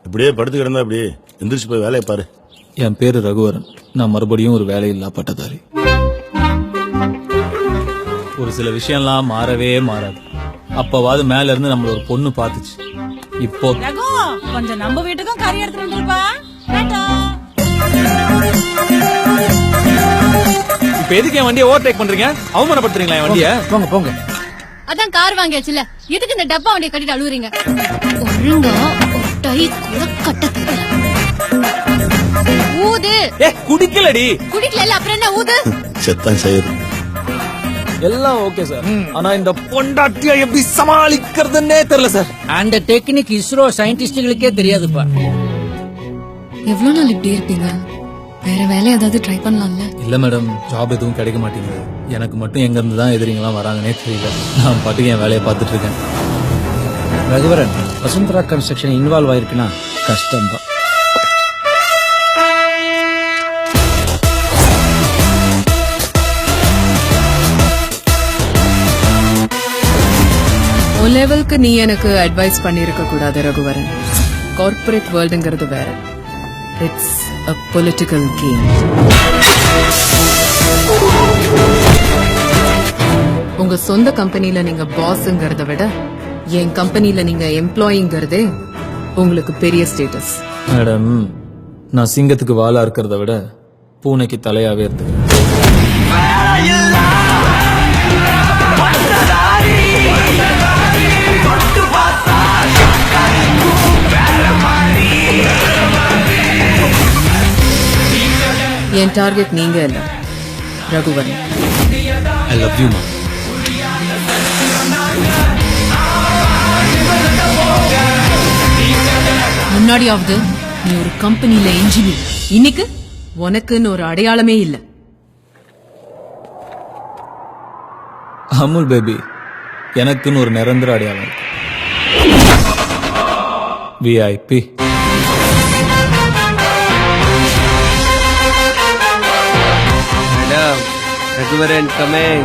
இப்படியே படுத்து கிடந்தா அப்படி எந்திரிச்சு போய் வேலையை பாரு. என் பேரு ரகுவரன். நான் மறுபடியும் ஒரு வேலையில்லா பட்டதாரி. ஒரு சில விஷயம்லாம் மாறவே மாறாது. அப்பவாது மேல இருந்து நம்மள ஒரு பொண்ணு பாத்துச்சு. இப்போ ரகு கொஞ்சம் நம்ம வீட்டுக்கும் கறி எடுத்துட்டு வந்துருப்பா. இப்ப எதுக்கு என் வண்டியை ஓவர்டேக் பண்றீங்க? அவமானப்படுத்துறீங்களா என் வண்டியை? போங்க போங்க. அதான் கார் வாங்கியாச்சுல, எதுக்கு இந்த டப்பா வண்டியை கட்டிட்டு அழுவுறீங்க? ஒழுங்கா டை கூட கட்ட ஊது. குடிக்கலடி. குடிக்கல, அப்புறம் என்ன ஊது? செத்தான் செய்யுது. எல்லாம் ஓகே சார். ஆனா இந்த பொண்டாட்டியா எப்படி சமாளிக்கிறதுன்னே தெரியல சார். அந்த டெக்னிக் இஸ்ரோ சயின்டிஸ்டுகளுக்கே தெரியாதுப்பா. எவ்வளவு நாள் இப்படி இருப்பீங்க? வேற வேலை ஏதாவது ட்ரை பண்ணலாம்ல? இல்ல மேடம், ஜாப் எதுவும் கிடைக்க மாட்டேங்குது. எனக்கு மட்டும் எங்க இருந்து தான் எதிரிங்களாம் வராங்கன்னே தெரியல. நான் பாட்டுக்கு என் வேலையை பார்த்துட்டு இருக்கேன். ரகுவரன், வசுந்தரா கன்ஸ்ட்ரக்ஷன் இன்வால்வ் ஆயிருக்குன்னா கஷ்டம் தான். உன் லெவலுக்கு நீ எனக்கு அட்வைஸ் பண்ணிருக்க கூடாது ரகுவரன். கார்ப்பரேட் வேர்ல்டுங்கிறது வேற. It's a political game. உங்க சொந்த கம்பெனில நீங்க பாஸ்ங்கிறத விட என் கம்பெனில நீங்க எம்ப்ளாயிங்கிறதே உங்களுக்கு பெரிய ஸ்டேட்டஸ். மேடம், நான் சிங்கத்துக்கு வாலா இருக்கிறத விட பூனைக்கு தலையாவே இருந்துக்கிறேன். என் டார்கெட் நீங்க இல்ல, ரகுவரன். ஐ லவ் யூ மா. முன்னாடியாவது நீ ஒரு கம்பெனில இன்ஜினியர், இன்னைக்கு உனக்குன்னு ஒரு அடையாளமே இல்ல. அமுல் பேபி, எனக்குன்னு ஒரு நிரந்தர அடையாளம் இருக்கு. விஐபி. Raghuvaran, come in.